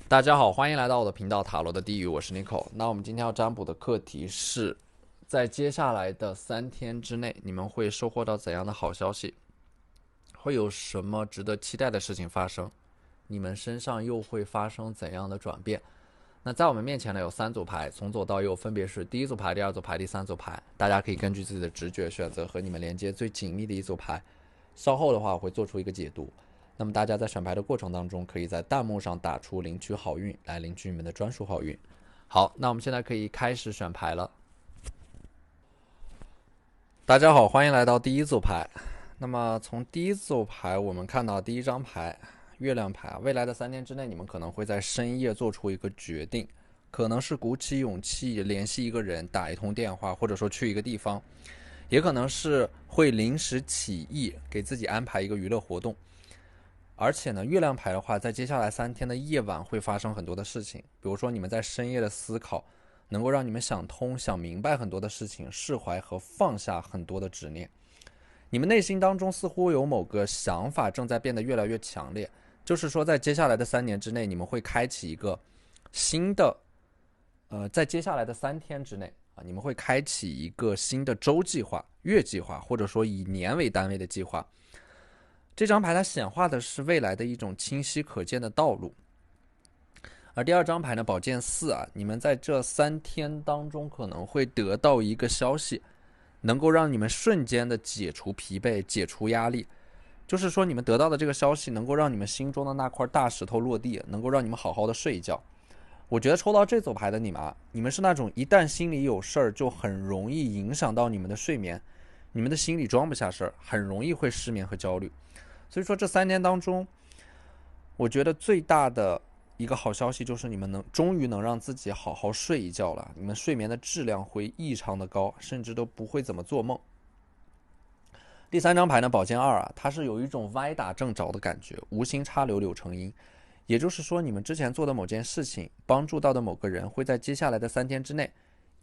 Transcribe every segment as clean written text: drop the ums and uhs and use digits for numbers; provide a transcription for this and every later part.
大家好，欢迎来到我的频道塔罗的地狱，我是 Nico。那我们今天要占卜的课题是，在接下来的3天之内，你们会收获到怎样的好消息？会有什么值得期待的事情发生？你们身上又会发生怎样的转变？那在我们面前呢，有3组牌，从左到右分别是第1组牌、第2组牌、第3组牌。大家可以根据自己的直觉选择和你们连接最紧密的一组牌。稍后的话，我会做出一个解读。那么大家在选牌的过程当中，可以在弹幕上打出领取好运，来领取你们的专属好运。好，那我们现在可以开始选牌了。大家好，欢迎来到第1组牌。那么从第1组牌，我们看到第1张牌，月亮牌啊，未来的3天之内，你们可能会在深夜做出一个决定，可能是鼓起勇气联系一个人，打一通电话，或者说去一个地方，也可能是会临时起意，给自己安排一个娱乐活动。而且呢，月亮牌的话，在接下来3天的夜晚会发生很多的事情，比如说你们在深夜的思考，能够让你们想通、想明白很多的事情，释怀和放下很多的执念。你们内心当中似乎有某个想法正在变得越来越强烈，就是说在接下来的3年之内，你们会开启一个新的，在接下来的3天之内啊，你们会开启一个新的周计划、月计划，或者说以年为单位的计划。这张牌它显化的是未来的一种清晰可见的道路。而第2张牌呢，宝剑4啊，你们在这3天当中可能会得到一个消息，能够让你们瞬间的解除疲惫、解除压力。就是说你们得到的这个消息能够让你们心中的那块大石头落地，能够让你们好好的睡一觉。我觉得抽到这组牌的你们啊，你们是那种一旦心里有事儿就很容易影响到你们的睡眠，你们的心里装不下事儿，很容易会失眠和焦虑。所以说这3天当中，我觉得最大的一个好消息就是你们终于能让自己好好睡一觉了，你们睡眠的质量会异常的高，甚至都不会怎么做梦。第3张牌呢，宝剑2啊，它是有一种歪打正着的感觉，无心插柳柳成荫。也就是说，你们之前做的某件事情，帮助到的某个人，会在接下来的3天之内，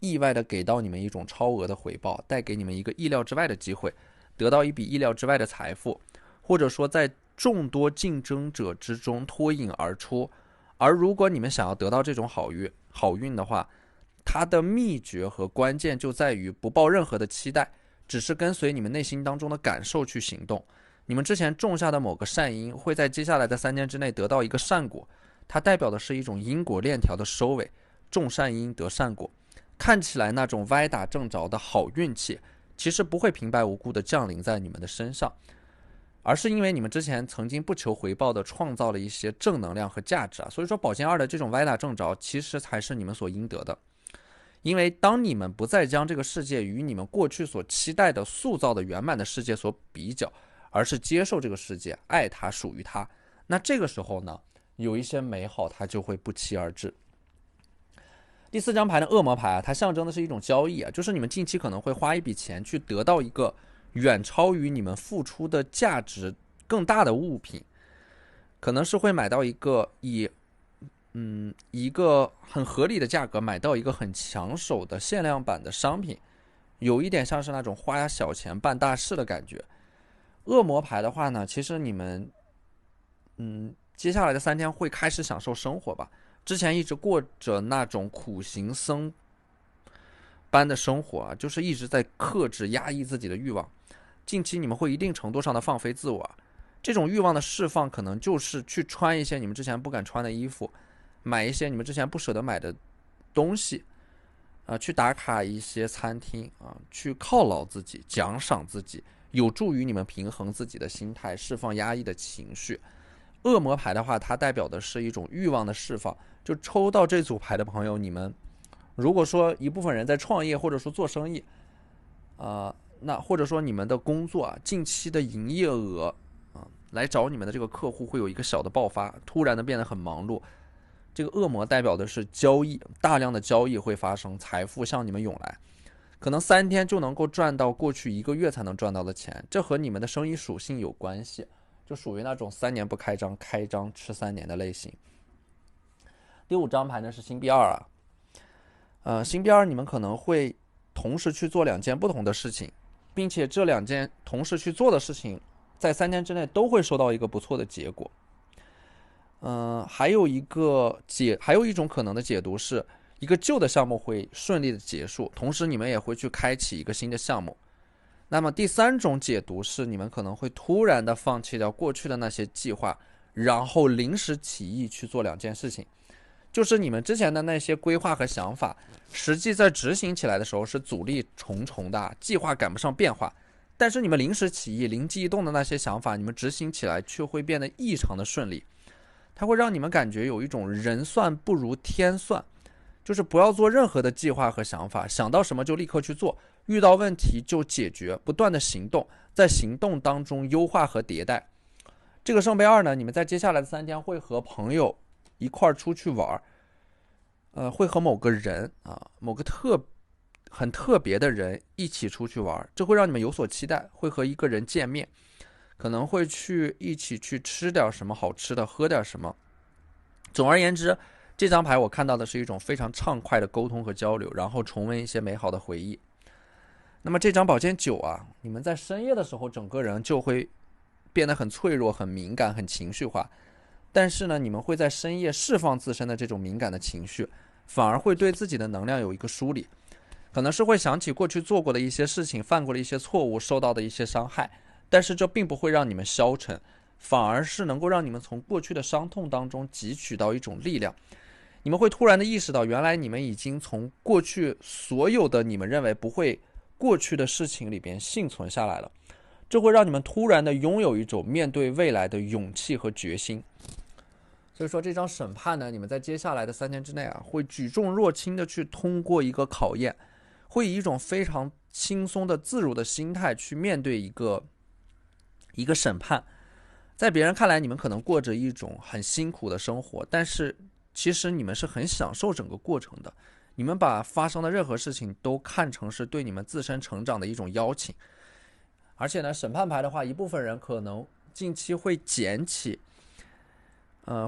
意外的给到你们一种超额的回报，带给你们一个意料之外的机会，得到一笔意料之外的财富。或者说在众多竞争者之中脱颖而出。而如果你们想要得到这种好运的话，它的秘诀和关键就在于不抱任何的期待，只是跟随你们内心当中的感受去行动。你们之前种下的某个善因，会在接下来的3年之内得到一个善果，它代表的是一种因果链条的收尾，种善因得善果。看起来那种歪打正着的好运气，其实不会平白无故的降临在你们的身上，而是因为你们之前曾经不求回报的创造了一些正能量和价值啊，所以说宝剑2的这种歪打正着，其实才是你们所应得的。因为当你们不再将这个世界与你们过去所期待的塑造的圆满的世界所比较，而是接受这个世界，爱它，属于它，那这个时候呢，有一些美好它就会不期而至。第4张牌的恶魔牌啊，它象征的是一种交易啊，就是你们近期可能会花一笔钱去得到一个远超于你们付出的价值更大的物品，可能是会买到一个一个很合理的价格买到一个很抢手的限量版的商品，有一点像是那种花小钱办大事的感觉。恶魔牌的话呢，其实你们接下来的3天会开始享受生活吧。之前一直过着那种苦行僧般的生活啊，就是一直在克制压抑自己的欲望。近期你们会一定程度上的放飞自我啊，这种欲望的释放可能就是去穿一些你们之前不敢穿的衣服，买一些你们之前不舍得买的东西，去打卡一些餐厅啊，去犒劳自己，奖赏自己，有助于你们平衡自己的心态，释放压抑的情绪。恶魔牌的话，它代表的是一种欲望的释放。就抽到这组牌的朋友，你们如果说一部分人在创业或者说做生意，那或者说你们的工作啊，近期的营业额来找你们的这个客户会有一个小的爆发，突然的变得很忙碌。这个恶魔代表的是交易，大量的交易会发生，财富向你们涌来，可能3天就能够赚到过去1个月才能赚到的钱，这和你们的生意属性有关系，就属于那种3年不开张，开张吃3年的类型。第5张牌呢是星币2啊，星币2你们可能会同时去做2件不同的事情，并且这2件同时去做的事情，在3天之内都会收到一个不错的结果。还有一种可能的解读是，一个旧的项目会顺利的结束，同时你们也会去开启一个新的项目。那么第三种解读是，你们可能会突然的放弃掉过去的那些计划，然后临时起意去做两件事情。就是你们之前的那些规划和想法，实际在执行起来的时候是阻力重重的，计划赶不上变化。但是你们临时起意、灵机一动的那些想法，你们执行起来却会变得异常的顺利。它会让你们感觉有一种人算不如天算，就是不要做任何的计划和想法，想到什么就立刻去做，遇到问题就解决，不断的行动，在行动当中优化和迭代。这个圣杯2呢，你们在接下来的3天会和朋友一块出去玩，会和某个人某个很特别的人一起出去玩，这会让你们有所期待，会和一个人见面，可能会一起去吃点什么好吃的，喝点什么。总而言之，这张牌我看到的是一种非常畅快的沟通和交流，然后重温一些美好的回忆。那么这张宝剑9你们在深夜的时候，整个人就会变得很脆弱、很敏感、很情绪化。但是呢，你们会在深夜释放自身的这种敏感的情绪，反而会对自己的能量有一个梳理。可能是会想起过去做过的一些事情，犯过的一些错误，受到的一些伤害，但是这并不会让你们消沉，反而是能够让你们从过去的伤痛当中汲取到一种力量。你们会突然的意识到，原来你们已经从过去所有的你们认为不会过去的事情里边幸存下来了，这会让你们突然的拥有一种面对未来的勇气和决心。所以说这张审判呢，你们在接下来的3天之内会举重若轻的去通过一个考验，会以一种非常轻松的自如的心态去面对一个审判。在别人看来，你们可能过着一种很辛苦的生活，但是其实你们是很享受整个过程的。你们把发生的任何事情都看成是对你们自身成长的一种邀请。而且呢，审判牌的话，一部分人可能近期会捡起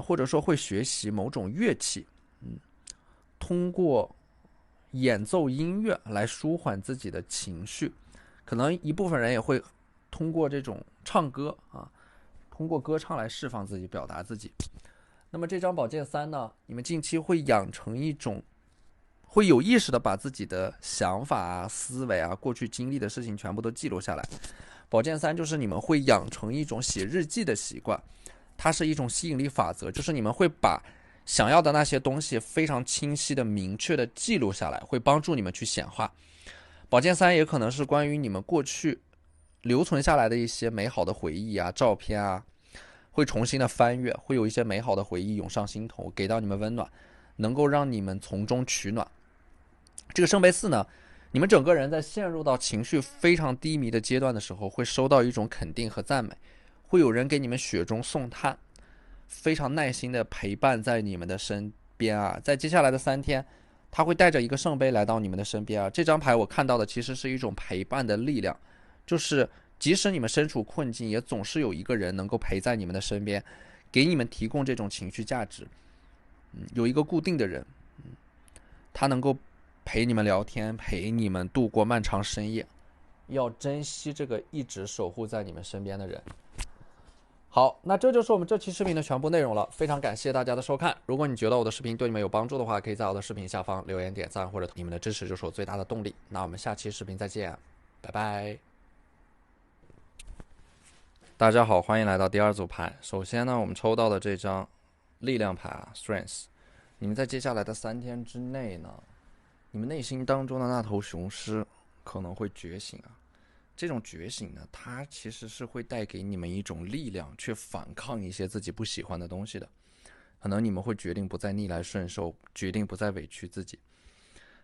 或者说会学习某种乐器，通过演奏音乐来舒缓自己的情绪。可能一部分人也会通过这种唱歌通过歌唱来释放自己，表达自己。那么这张宝剑3呢，你们近期会养成一种，会有意识的把自己的想法思维过去经历的事情全部都记录下来。宝剑3就是你们会养成一种写日记的习惯，它是一种吸引力法则，就是你们会把想要的那些东西非常清晰的、明确的记录下来，会帮助你们去显化。宝剑3也可能是关于你们过去留存下来的一些美好的回忆照片会重新的翻阅，会有一些美好的回忆涌上心头，给到你们温暖，能够让你们从中取暖。这个圣杯4呢，你们整个人在陷入到情绪非常低迷的阶段的时候，会收到一种肯定和赞美，会有人给你们雪中送炭，非常耐心的陪伴在你们的身边在接下来的3天，他会带着一个圣杯来到你们的身边这张牌我看到的其实是一种陪伴的力量，就是即使你们身处困境，也总是有一个人能够陪在你们的身边，给你们提供这种情绪价值。有一个固定的人，他能够陪你们聊天，陪你们度过漫长深夜。要珍惜这个一直守护在你们身边的人。好，那这就是我们这期视频的全部内容了，非常感谢大家的收看。如果你觉得我的视频对你们有帮助的话，可以在我的视频下方留言点赞，或者你们的支持就是我最大的动力。那我们下期视频再见，拜拜。大家好，欢迎来到第2组牌。首先呢，我们抽到的这张力量牌Strength， 你们在接下来的3天之内呢，你们内心当中的那头雄狮可能会觉醒这种觉醒呢，它其实是会带给你们一种力量，去反抗一些自己不喜欢的东西的。可能你们会决定不再逆来顺受，决定不再委屈自己。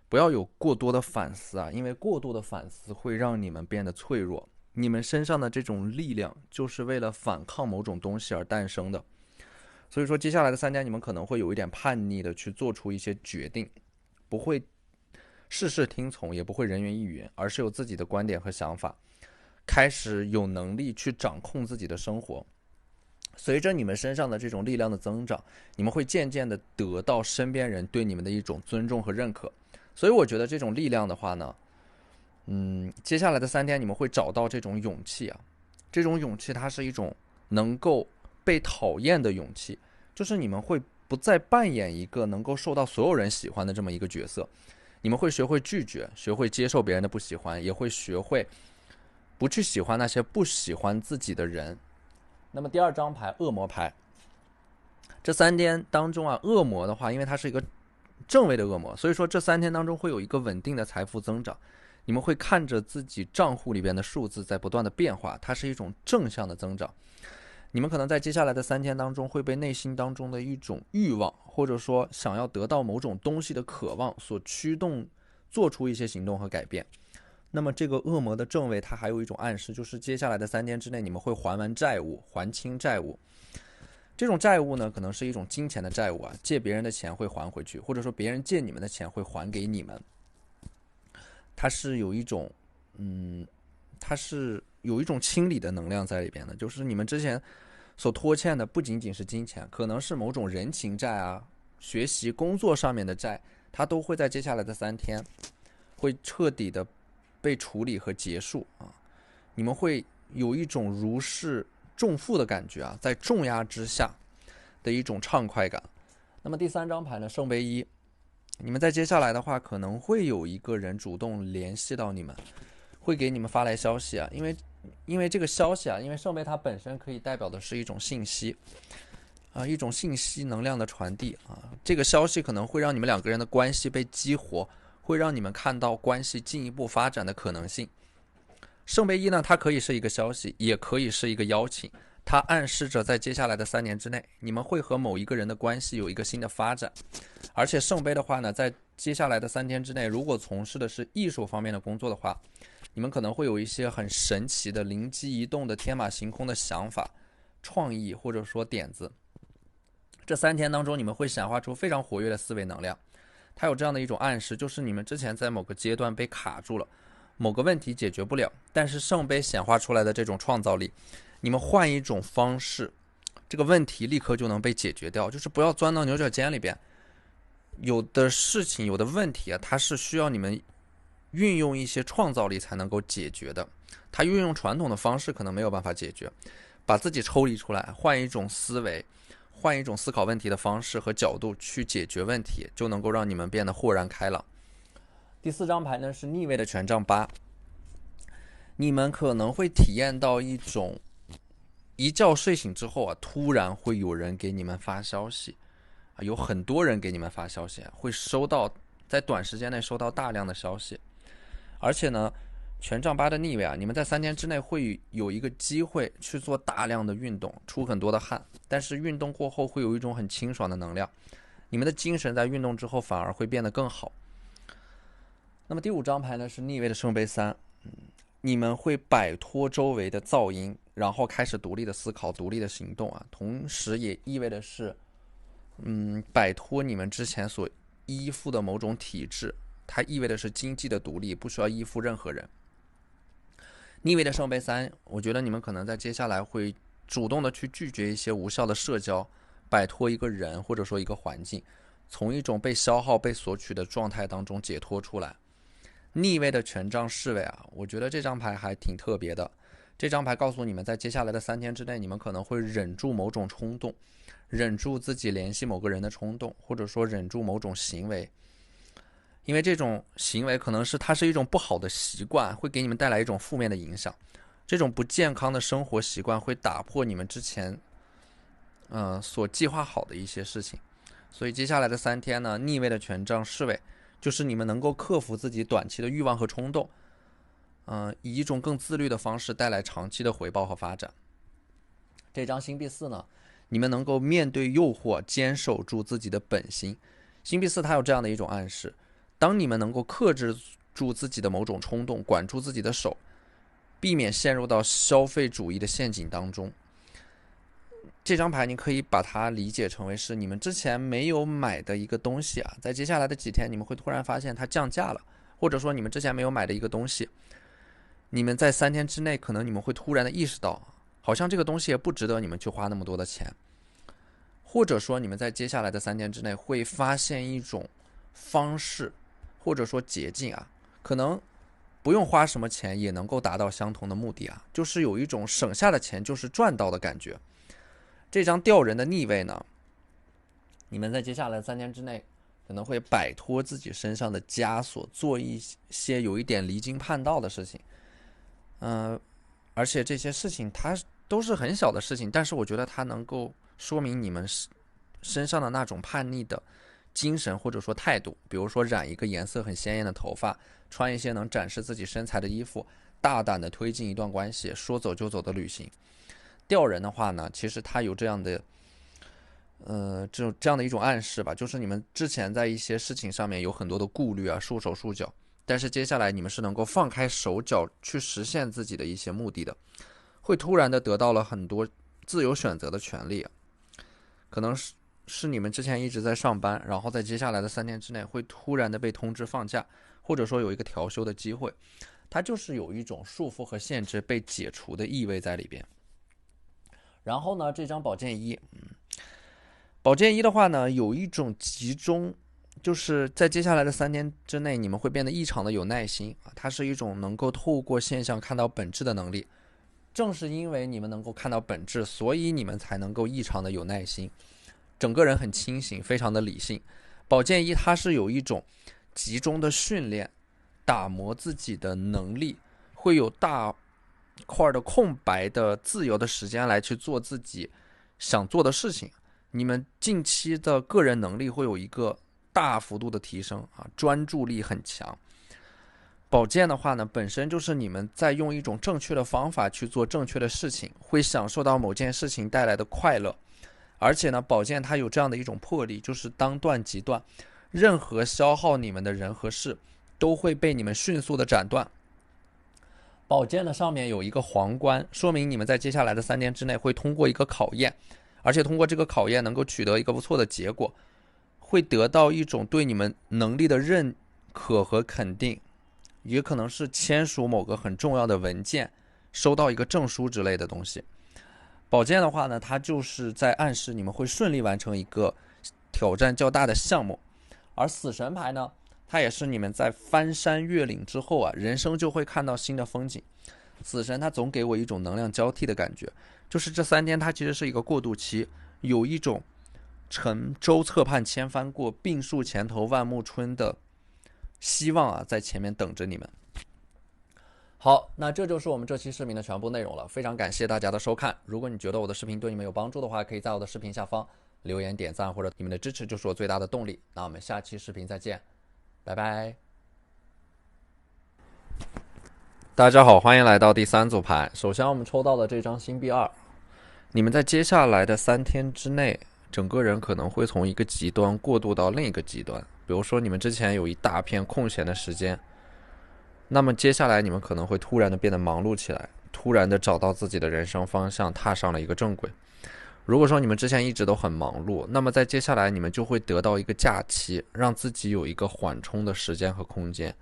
不要有过多的反思因为过度的反思会让你们变得脆弱。你们身上的这种力量就是为了反抗某种东西而诞生的。所以说接下来的3天你们可能会有一点叛逆的去做出一些决定，不会事事听从，也不会人云亦云，而是有自己的观点和想法，开始有能力去掌控自己的生活。随着你们身上的这种力量的增长，你们会渐渐的得到身边人对你们的一种尊重和认可。所以我觉得这种力量的话呢，接下来的3天你们会找到这种勇气这种勇气它是一种能够被讨厌的勇气，就是你们会不再扮演一个能够受到所有人喜欢的这么一个角色，你们会学会拒绝，学会接受别人的不喜欢，也会学会不去喜欢那些不喜欢自己的人。那么第二张牌恶魔牌，这3天当中啊，恶魔的话，因为它是一个正位的恶魔，所以说这3天当中会有一个稳定的财富增长。你们会看着自己账户里边的数字在不断的变化，它是一种正向的增长。你们可能在接下来的3天当中会被内心当中的一种欲望，或者说想要得到某种东西的渴望所驱动，做出一些行动和改变。那么这个恶魔的正位它还有一种暗示，就是接下来的3天之内你们会还完债务，还清债务。这种债务呢，可能是一种金钱的债务啊，借别人的钱会还回去，或者说别人借你们的钱会还给你们。它是有一种，它是有一种清理的能量在里边的，就是你们之前所拖欠的不仅仅是金钱，可能是某种人情债啊、学习、工作上面的债，它都会在接下来的3天会彻底的被处理和结束啊。你们会有一种如释重负的感觉啊，在重压之下的一种畅快感。那么第3张牌呢，圣杯1，你们在接下来的话，可能会有一个人主动联系到你们，会给你们发来消息啊，因为这个消息啊，因为圣杯它本身可以代表的是一种信息啊，一种信息能量的传递啊，这个消息可能会让你们2个人的关系被激活，会让你们看到关系进一步发展的可能性。圣杯1呢，它可以是一个消息，也可以是一个邀请，它暗示着在接下来的3年之内，你们会和某一个人的关系有一个新的发展。而且圣杯的话呢，在接下来的3天之内，如果从事的是艺术方面的工作的话，你们可能会有一些很神奇的灵机一动的天马行空的想法、创意或者说点子。这3天当中，你们会显化出非常活跃的思维能量。它有这样的一种暗示，就是你们之前在某个阶段被卡住了，某个问题解决不了，但是圣杯显化出来的这种创造力，你们换一种方式，这个问题立刻就能被解决掉。就是不要钻到牛角尖里边。有的事情，有的问题啊，它是需要你们运用一些创造力才能够解决的。它运用传统的方式可能没有办法解决，把自己抽离出来，换一种思维，换一种思考问题的方式和角度去解决问题，就能够让你们变得豁然开朗。第4张牌呢是逆位的权杖8，你们可能会体验到一种一觉睡醒之后啊，突然会有人给你们发消息，有很多人给你们发消息，会收到在短时间内收到大量的消息。而且呢，权杖8的逆位啊，你们在3天之内会有一个机会去做大量的运动，出很多的汗，但是运动过后会有一种很清爽的能量，你们的精神在运动之后反而会变得更好。那么第5张牌呢是逆位的圣杯3，你们会摆脱周围的噪音，然后开始独立的思考、独立的行动啊，同时也意味的是摆脱你们之前所依附的某种体制，它意味的是经济的独立，不需要依附任何人。逆位的圣杯3，我觉得你们可能在接下来会主动的去拒绝一些无效的社交，摆脱一个人或者说一个环境，从一种被消耗、被索取的状态当中解脱出来。逆位的权杖侍卫啊，我觉得这张牌还挺特别的。这张牌告诉你们，在接下来的3天之内，你们可能会忍住某种冲动，忍住自己联系某个人的冲动，或者说忍住某种行为，因为这种行为可能是它是一种不好的习惯，会给你们带来一种负面的影响。这种不健康的生活习惯会打破你们之前所计划好的一些事情。所以接下来的3天呢，逆位的权杖侍卫就是你们能够克服自己短期的欲望和冲动，以一种更自律的方式带来长期的回报和发展。这张星币4呢，你们能够面对诱惑，坚守住自己的本心。星币4它有这样的一种暗示，当你们能够克制住自己的某种冲动，管住自己的手，避免陷入到消费主义的陷阱当中。这张牌你可以把它理解成为是你们之前没有买的一个东西啊，在接下来的几天你们会突然发现它降价了，或者说你们之前没有买的一个东西，你们在3天之内可能你们会突然的意识到，好像这个东西也不值得你们去花那么多的钱，或者说你们在接下来的3天之内会发现一种方式或者说捷径啊，可能不用花什么钱也能够达到相同的目的啊，就是有一种省下的钱就是赚到的感觉。这张吊人的逆位呢，你们在接下来的3天之内可能会摆脱自己身上的枷锁，做一些有一点离经叛道的事情。而且这些事情它都是很小的事情，但是我觉得它能够说明你们身上的那种叛逆的精神或者说态度。比如说染一个颜色很鲜艳的头发，穿一些能展示自己身材的衣服，大胆的推进一段关系，说走就走的旅行。吊人的话呢，其实它有这样的这样的一种暗示吧，就是你们之前在一些事情上面有很多的顾虑啊，束手束脚，但是接下来你们是能够放开手脚去实现自己的一些目的的，会突然的得到了很多自由选择的权利。可能是你们之前一直在上班，然后在接下来的3天之内会突然的被通知放假，或者说有一个调休的机会，它就是有一种束缚和限制被解除的意味在里边。然后呢，这张宝剑一，宝剑一的话呢，有一种集中，就是在接下来的3天之内，你们会变得异常的有耐心啊，它是一种能够透过现象看到本质的能力。正是因为你们能够看到本质，所以你们才能够异常的有耐心，整个人很清醒，非常的理性。宝剑一它是有一种集中的训练，打磨自己的能力，会有大块的空白的自由的时间来去做自己想做的事情。你们近期的个人能力会有一个大幅度的提升啊，专注力很强。宝剑的话呢，本身就是你们在用一种正确的方法去做正确的事情，会享受到某件事情带来的快乐。而且呢，宝剑它有这样的一种魄力，就是当断即断，任何消耗你们的人和事都会被你们迅速的斩断。宝剑的上面有一个皇冠，说明你们在接下来的3天之内会通过一个考验，而且通过这个考验能够取得一个不错的结果，会得到一种对你们能力的认可和肯定，也可能是签署某个很重要的文件，收到一个证书之类的东西。宝剑的话呢，它就是在暗示你们会顺利完成一个挑战较大的项目。而死神牌呢，它也是你们在翻山越岭之后啊，人生就会看到新的风景。死神它总给我一种能量交替的感觉，就是这3天它其实是一个过渡期，有一种沉舟侧畔千帆过，病树前头万木春的希望啊，在前面等着你们。好，那这就是我们这期视频的全部内容了，非常感谢大家的收看。如果你觉得我的视频对你们有帮助的话，可以在我的视频下方留言点赞，或者你们的支持就是我最大的动力。那我们下期视频再见，拜拜。大家好，欢迎来到第3组牌。首先我们抽到的这张星币2，你们在接下来的3天之内，整个人可能会从一个极端过渡到另一个极端。比如说你们之前有一大片空闲的时间，那么接下来你们可能会突然的变得忙碌起来，突然的找到自己的人生方向，踏上了一个正轨。如果说你们之前一直都很忙碌，那么在接下来你们就会得到一个假期，让自己有一个缓冲的时间和空间。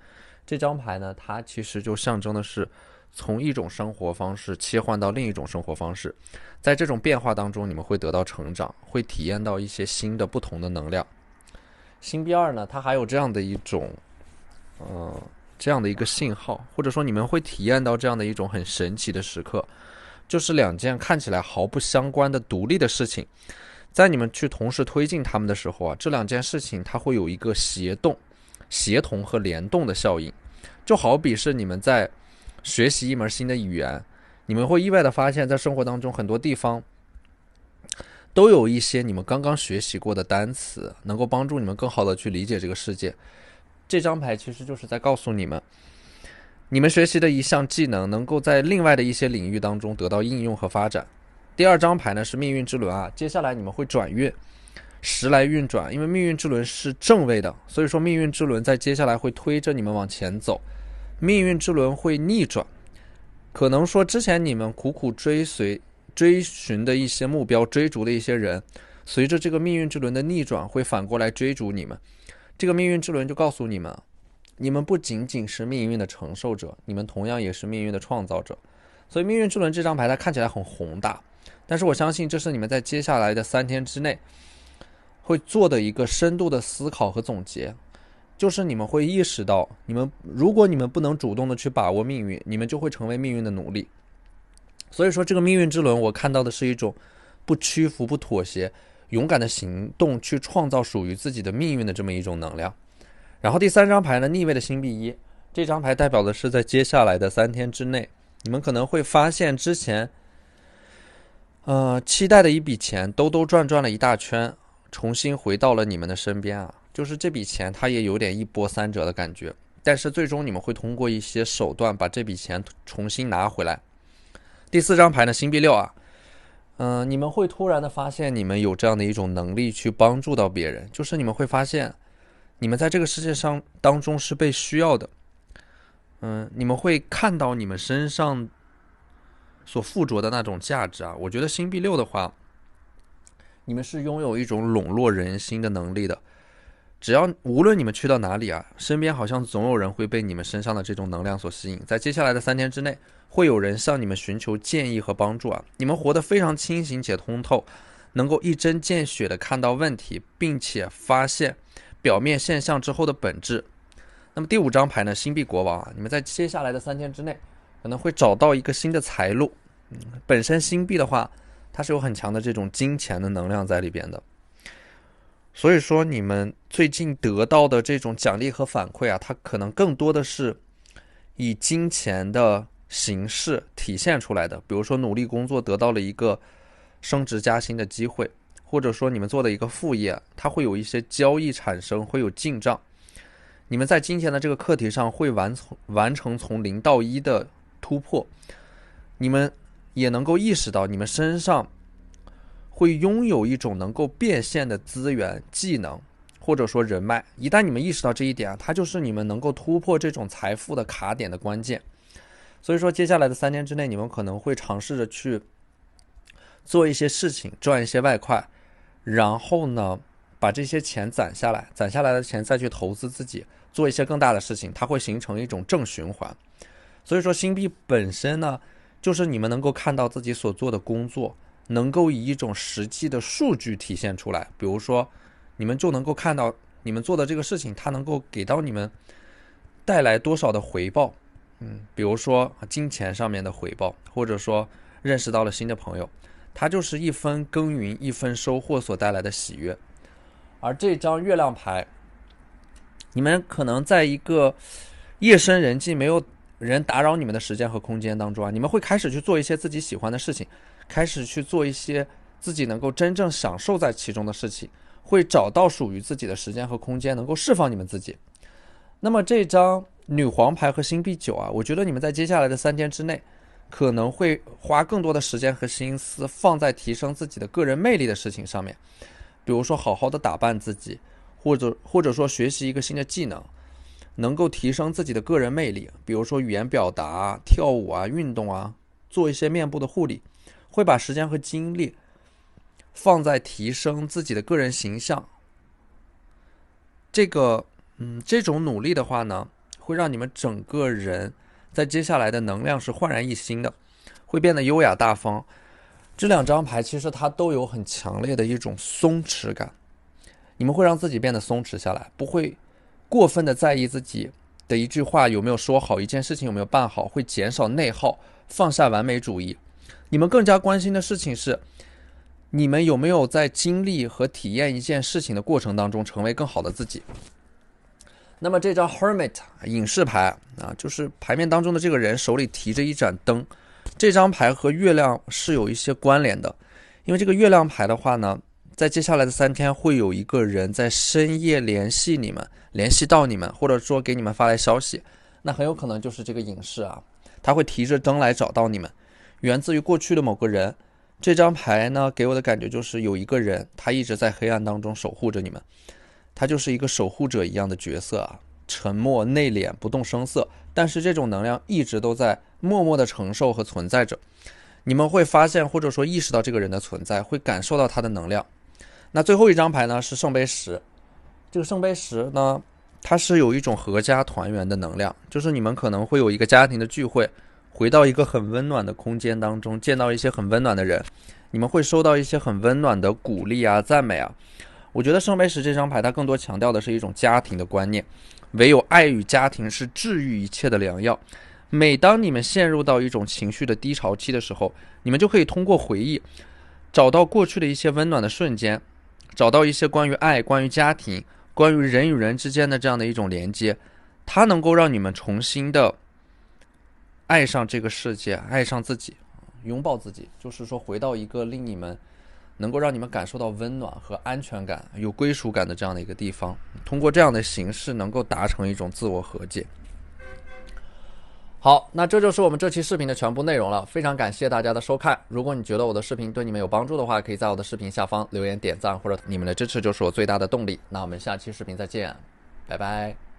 这张牌呢，它其实就象征的是从一种生活方式切换到另一种生活方式，在这种变化当中，你们会得到成长，会体验到一些新的不同的能量。星币2呢，它还有这样的一种这样的一个信号，或者说你们会体验到这样的一种很神奇的时刻，就是2件看起来毫不相关的独立的事情，在你们去同时推进它们的时候啊，这2件事情它会有一个协同和联动的效应。就好比是你们在学习一门新的语言，你们会意外的发现在生活当中很多地方都有一些你们刚刚学习过的单词，能够帮助你们更好的去理解这个世界。这张牌其实就是在告诉你们，你们学习的一项技能能够在另外的一些领域当中得到应用和发展。第2张牌呢是命运之轮啊，接下来你们会转运，时来运转，因为命运之轮是正位的，所以说命运之轮在接下来会推着你们往前走。命运之轮会逆转，可能说之前你们苦苦追寻的一些目标，追逐的一些人，随着这个命运之轮的逆转会反过来追逐你们。这个命运之轮就告诉你们，你们不仅仅是命运的承受者，你们同样也是命运的创造者。所以命运之轮这张牌它看起来很宏大，但是我相信这是你们在接下来的3天之内会做的一个深度的思考和总结，就是你们会意识到，如果你们不能主动的去把握命运，你们就会成为命运的奴隶。所以说这个命运之轮我看到的是一种不屈服、不妥协，勇敢的行动去创造属于自己的命运的这么一种能量。然后第3张牌呢，逆位的星币1，这张牌代表的是在接下来的3天之内，你们可能会发现之前期待的一笔钱兜兜转转了一大圈，重新回到了你们的身边啊，就是这笔钱它也有点一波三折的感觉，但是最终你们会通过一些手段把这笔钱重新拿回来。第4张牌呢，星币6啊，你们会突然的发现你们有这样的一种能力去帮助到别人，就是你们会发现你们在这个世界上当中是被需要的。你们会看到你们身上所附着的那种价值啊。我觉得星币6的话，你们是拥有一种笼络人心的能力的。只要无论你们去到哪里啊，身边好像总有人会被你们身上的这种能量所吸引。在接下来的3天之内，会有人向你们寻求建议和帮助啊。你们活得非常清醒且通透，能够一针见血的看到问题，并且发现表面现象之后的本质。那么第5张牌呢，星币国王啊，你们在接下来的3天之内可能会找到一个新的财路。本身星币的话，它是有很强的这种金钱的能量在里边的，所以说你们最近得到的这种奖励和反馈啊，它可能更多的是以金钱的形式体现出来的。比如说努力工作得到了一个升职加薪的机会，或者说你们做的一个副业，它会有一些交易产生，会有进账。你们在金钱的这个课题上会完成从0到1的突破，你们也能够意识到你们身上会拥有一种能够变现的资源、技能或者说人脉。一旦你们意识到这一点啊，它就是你们能够突破这种财富的卡点的关键。所以说接下来的3年之内，你们可能会尝试着去做一些事情，赚一些外快，然后呢把这些钱攒下来，攒下来的钱再去投资自己，做一些更大的事情，它会形成一种正循环。所以说星币本身呢，就是你们能够看到自己所做的工作能够以一种实际的数据体现出来。比如说你们就能够看到你们做的这个事情，它能够给到你们带来多少的回报。比如说金钱上面的回报，或者说认识到了新的朋友，它就是一分耕耘一分收获所带来的喜悦。而这张月亮牌，你们可能在一个夜深人静没有人打扰你们的时间和空间当中啊，你们会开始去做一些自己喜欢的事情，开始去做一些自己能够真正享受在其中的事情，会找到属于自己的时间和空间，能够释放你们自己。那么这张女皇牌和星币9啊，我觉得你们在接下来的3天之内可能会花更多的时间和心思放在提升自己的个人魅力的事情上面，比如说好好的打扮自己，或者说学习一个新的技能，能够提升自己的个人魅力，比如说语言表达、跳舞啊、运动啊，做一些面部的护理，会把时间和精力放在提升自己的个人形象。这种努力的话呢，会让你们整个人在接下来的能量是焕然一新的，会变得优雅大方。这2张牌其实它都有很强烈的一种松弛感，你们会让自己变得松弛下来，不会过分的在意自己的一句话有没有说好，一件事情有没有办好，会减少内耗，放下完美主义。你们更加关心的事情是，你们有没有在经历和体验一件事情的过程当中成为更好的自己。那么这张 Hermit 隐士牌啊，就是牌面当中的这个人手里提着一盏灯，这张牌和月亮是有一些关联的。因为这个月亮牌的话呢，在接下来的3天会有一个人在深夜联系到你们，或者说给你们发来消息，那很有可能就是这个隐士啊，他会提着灯来找到你们，源自于过去的某个人。这张牌呢，给我的感觉就是有一个人他一直在黑暗当中守护着你们，他就是一个守护者一样的角色啊，沉默内敛不动声色，但是这种能量一直都在默默的承受和存在着。你们会发现或者说意识到这个人的存在，会感受到他的能量。那最后一张牌呢是圣杯10，这个圣杯10呢，它是有一种合家团圆的能量，就是你们可能会有一个家庭的聚会，回到一个很温暖的空间当中，见到一些很温暖的人，你们会收到一些很温暖的鼓励啊、赞美啊。我觉得圣杯10这张牌它更多强调的是一种家庭的观念，唯有爱与家庭是治愈一切的良药。每当你们陷入到一种情绪的低潮期的时候，你们就可以通过回忆找到过去的一些温暖的瞬间，找到一些关于爱、关于家庭、关于人与人之间的这样的一种连接，它能够让你们重新的爱上这个世界，爱上自己，拥抱自己，就是说回到一个令你们能够让你们感受到温暖和安全感、有归属感的这样的一个地方，通过这样的形式能够达成一种自我和解。好，那这就是我们这期视频的全部内容了，非常感谢大家的收看。如果你觉得我的视频对你们有帮助的话，可以在我的视频下方留言点赞，或者你们的支持就是我最大的动力。那我们下期视频再见，拜拜。